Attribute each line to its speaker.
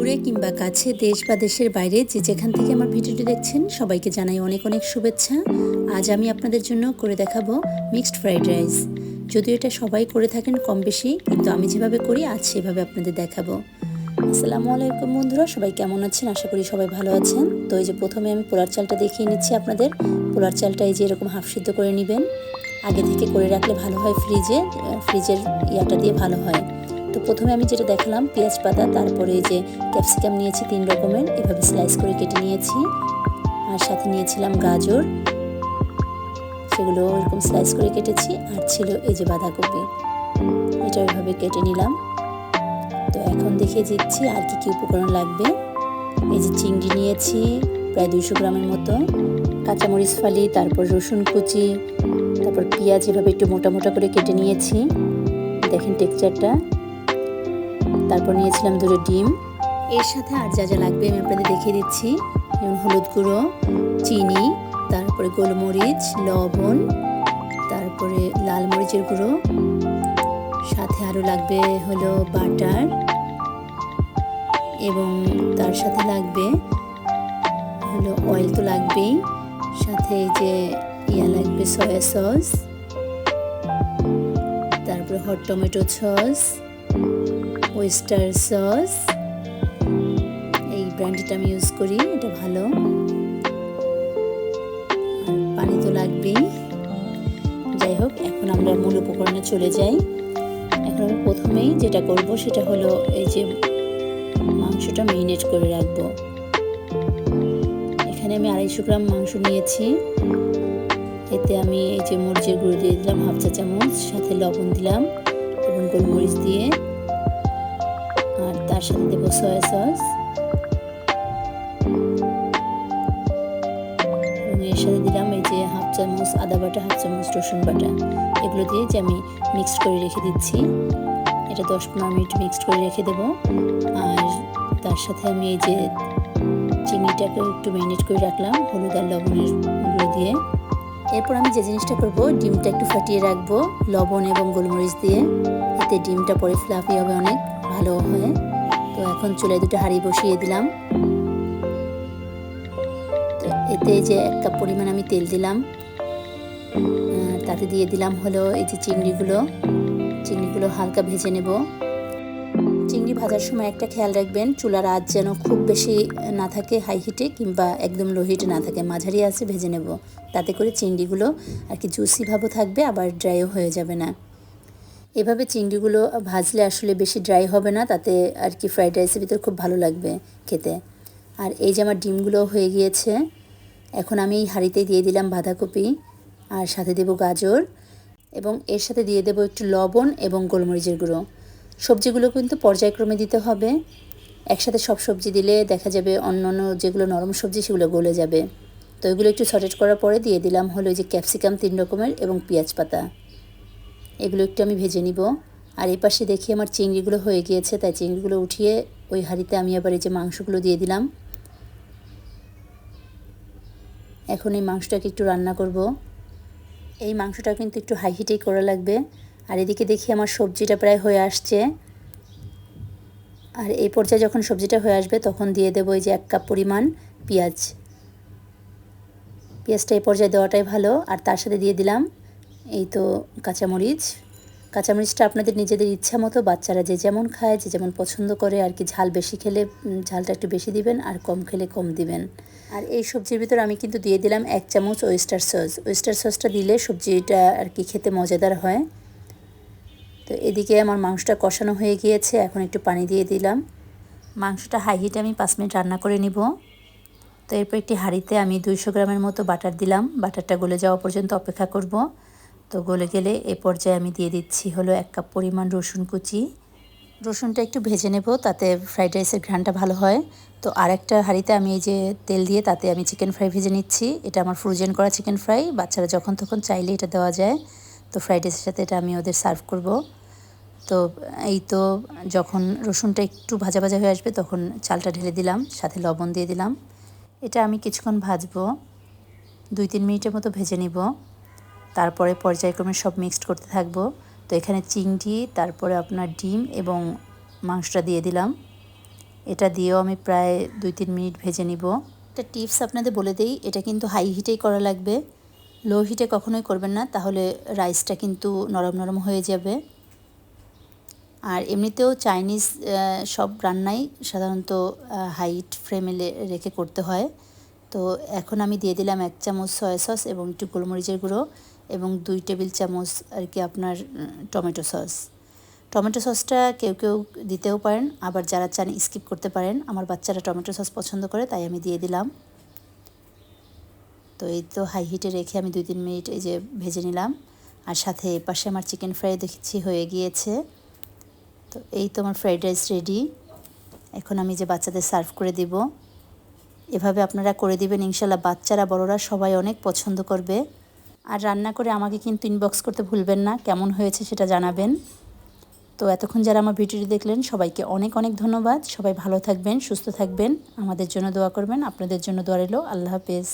Speaker 1: দূরে কিংবা কাছে, দেশ বা দেশের বাইরে যে যেখান থেকে আমার ভিডিওটি দেখছেন সবাইকে জানাই অনেক অনেক শুভেচ্ছা। আজ আমি আপনাদের জন্য করে দেখাবো মিক্সড ফ্রাইড রাইস। যদিও এটা সবাই করে থাকেন কম বেশি, কিন্তু আমি যেভাবে করি আজ সেভাবে আপনাদের দেখাবো। আসসালামু আলাইকুম বন্ধুরা, সবাই কেমন আছেন? আশা করি সবাই ভালো আছেন। তো এই যে প্রথমে আমি পোলার চালটা দেখিয়ে নিচ্ছি আপনাদের। পোলার চালটা এই যে এরকম হাফ সিদ্ধ করে নেবেন। আগে থেকে করে রাখলে ভালো হয়, ফ্রিজের ইয়াটা দিয়ে ভালো হয়। তো প্রথমে আমি যেটা দেখালাম পেঁয়াজ পাতা, তারপরে এই যে ক্যাপসিকাম নিয়েছি 3 রকমের, এভাবে স্লাইস করে কেটে নিয়েছি। আর সাথে নিয়েছিলাম গাজর, সেগুলো এরকম স্লাইস করে কেটেছি। আর ছিল এই যে বাঁধাকপি, এটা ওইভাবে কেটে নিলাম। তো এখন দেখিয়ে দিচ্ছি আর কি উপকরণ লাগবে। এই যে চিংড়ি নিয়েছি প্রায় 200 গ্রামের মতো, কাঁচামরিচ ফালি, তারপর রসুন কুচি, তারপর পেঁয়াজ এভাবে একটু মোটা মোটা করে কেটে নিয়েছি, দেখেন টেক্সচারটা। তারপর নিয়েছিলাম 2টো ডিম। এর সাথে আর যা যা লাগবে আমি আপনাদের দেখিয়ে দিচ্ছি, যেমন হলুদ গুঁড়ো, চিনি, তারপরে গোলমরিচ, লবণ, তারপরে লাল মরিচের গুঁড়ো, সাথে আরও লাগবে হলো বাটার, এবং তার সাথে লাগবে হলো অয়েল তো লাগবেই, সাথে যে লাগবে সয়া সস, তারপরে hot tomato sauce, oyster sauce, এই ব্র্যান্ডটা আমি ইউজ করি, এটা ভালো। আর পানি তো লাগবেই। যাই হোক, এখন আমরা মূল উপকরণে চলে যাই। এখন আমি প্রথমেই যেটা করব সেটা হলো এই যে মাংসটা মেরিনেট করে রাখবো। এখানে আমি 250 গ্রাম মাংস নিয়েছি। এতে আমি এই যে মরিচের গুঁড়ো দিয়ে দিলাম হাফ চা চামচ, সাথে লবণ দিলাম এবং গোলমরিচ দিয়ে, আর তার সাথে দেবো সয়া সস, এবং এর সাথে দিলাম এই যে হাফ চামচ আদা বাটা, হাফ চামচ রসুন বাটা। এগুলো দিয়ে যে আমি মিক্সড করে রেখে দিচ্ছি। এটা 10-15 মিনিট মিক্সড করে রেখে দেবো। আর তার সাথে আমি এই যে চিংড়িটাকে একটু ম্যারিনেট করে রাখলাম হলুদ আর লবণের গুঁড়ো দিয়ে। এরপর আমি যে জিনিসটা করব, ডিমটা একটু ফাটিয়ে রাখবো লবণ এবং গোলমরিচ দিয়ে, এতে ডিমটা পরে ফ্লাফি হবে, অনেক ভালো হয়। তো এখন চুলায় 2টো হাঁড়ি বসিয়ে দিলাম। তো এতে যে 1 কাপ পরিমাণ আমি তেল দিলাম, তাতে দিয়ে দিলাম হলো এই যে চিংড়িগুলো হালকা ভেজে নেব। চিংড়ি ভাজার সময় একটা খেয়াল রাখবেন, চুলার আঁচ যেন খুব বেশি না থাকে হাই হিটে, কিংবা একদম লো হিটে না থাকে, মাঝারি আঁচে ভেজে নেব। তাতে করে চিংড়িগুলো আর কি জুসি ভাবও থাকবে, আবার ড্রাইও হয়ে যাবে না। এভাবে চিংড়িগুলো ভাজলে আসলে বেশি ড্রাই হবে না, তাতে আর কি ফ্রাইড রাইসের ভিতর খুব ভালো লাগবে খেতে। আর এই যে আমার ডিমগুলো হয়ে গিয়েছে, এখন আমি এই হাঁড়িতে দিয়ে দিলাম বাঁধাকপি, আর সাথে দেব গাজর, এবং এর সাথে দিয়ে দেব একটু লবণ এবং গোলমরিচের গুঁড়ো। সবজিগুলো কিন্তু পর্যায়ক্রমে দিতে হবে। একসাথে সব সবজি দিলে দেখা যাবে অন্যান্য যেগুলো নরম সবজি সেগুলো গলে যাবে। তো এগুলো একটু সটেট করার পরে দিয়ে দিলাম হলো যে ক্যাপসিকাম 3 রকমের এবং পেঁয়াজ পাতা। এগুলো একটু আমি ভেজে নিব। আর এই পাশে দেখি আমার চিংড়িগুলো হয়ে গিয়েছে, তাই চিংড়িগুলো উঠিয়ে ওই হাঁড়িতে আমি আবার এই যে মাংসগুলো দিয়ে দিলাম। এখন এই মাংসটাকে একটু রান্না করব। এই মাংসটা কিন্তু একটু হাই হিটেই করা লাগবে। আর এদিকে দেখি আমার সবজিটা প্রায় হয়ে আসছে। আর এই পর্যায়ে যখন সবজিটা হয়ে আসবে তখন দিয়ে দেবো এই যে 1 কাপ পরিমাণ পেঁয়াজটা এই পর্যায়ে দেওয়াটাই ভালো। আর তার সাথে দিয়ে দিলাম এই তো কাঁচামরিচটা আপনাদের নিজেদের ইচ্ছা মতো, বাচ্চারা যে যেমন খায়, যে যেমন পছন্দ করে আর কি। ঝাল বেশি খেলে ঝালটা একটু বেশি দিবেন, আর কম খেলে কম দিবেন। আর এই সবজির ভিতর আমি কিন্তু দিয়ে দিলাম 1 চামচ ওয়েস্টার সসটা দিলে সবজিটা আর কি খেতে মজাদার হয়। তো এদিকে আমার মাংসটা কষানো হয়ে গিয়েছে, এখন একটু পানি দিয়ে দিলাম। মাংসটা হাই হিটে আমি 5 মিনিট রান্না করে নিব। তো এরপর একটি হাঁড়িতে আমি 200 গ্রামের মতো বাটার দিলাম। বাটারটা গলে যাওয়া পর্যন্ত অপেক্ষা করব। তো গলে গেলে এ পর্যায়ে আমি দিয়ে দিচ্ছি হলো 1 কাপ পরিমাণ রসুন কুচি। রসুনটা একটু ভেজে নেব, তাতে ফ্রাইড রাইসের ঘ্রাণটা ভালো হয়। তো আরেকটা হাঁড়িতে আমি এই যে তেল দিয়ে তাতে আমি চিকেন ফ্রাই ভেজে নিচ্ছি। এটা আমার ফ্রোজেন করা চিকেন ফ্রাই, বাচ্চারা যখন তখন চাইলে এটা দেওয়া যায়। তো ফ্রাইড রাইসের সাথে এটা আমি ওদের সার্ভ করব। তো এই তো যখন রসুনটা একটু ভাজা ভাজা হয়ে আসবে তখন চালটা ঢেলে দিলাম, সাথে লবণ দিয়ে দিলাম। এটা আমি কিছুক্ষণ ভাজবো, 2-3 মিনিটের মতো ভেজে নিব। তারপরে পর্যায়ক্রমে সব মিক্সড করতে থাকবো। তো এখানে চিংড়ি, তারপরে আপনার ডিম এবং মাংসটা দিয়ে দিলাম। এটা দিয়েও আমি প্রায় 2-3 মিনিট ভেজে নিব। একটা টিপস আপনাদের বলে দেই, এটা কিন্তু হাই হিটেই করা লাগবে, লো হিটে কখনোই করবেন না, তাহলে রাইসটা কিন্তু নরম নরম হয়ে যাবে। আর এমনিতেও চাইনিজ সব রান্নাই সাধারণত হাইট ফ্লেমে রেখে করতে হয়। তো এখন আমি দিয়ে দিলাম 1 চামচ সয়া সস এবং একটু গোলমরিচের গুঁড়ো এবং 2 টেবিল চামচ আর কি আপনার টমেটো সস। টমেটো সসটা কেউ কেউ দিতেও পারেন, আবার যারা চান স্কিপ করতে পারেন। আমার বাচ্চারা টমেটো সস পছন্দ করে, তাই আমি দিয়ে দিলাম। তো এই তো হাই হিটে রেখে আমি 2-3 মিনিট এই যে ভেজে নিলাম। আর সাথে এপাশে আমার চিকেন ফ্রাই দেখছি হয়ে গিয়েছে। তো এই তো আমার ফ্রাইড রাইস রেডি। এখন আমি যে বাচ্চাদের সার্ভ করে দিব। এভাবে আপনারা করে দিবেন, ইনশাল্লাহ বাচ্চারা বড়রা সবাই অনেক পছন্দ করবে। আর রান্না করে আমাকে কিন্তু ইনবক্স করতে ভুলবেন না, কেমন হয়েছে সেটা জানাবেন। তো এতক্ষণ যারা আমার ভিডিওটি দেখলেন সবাইকে অনেক অনেক ধন্যবাদ। সবাই ভালো থাকবেন, সুস্থ থাকবেন, আমাদের জন্য দোয়া করবেন। আপনাদের জন্য দোয়া রইল। আল্লাহ হাফেজ।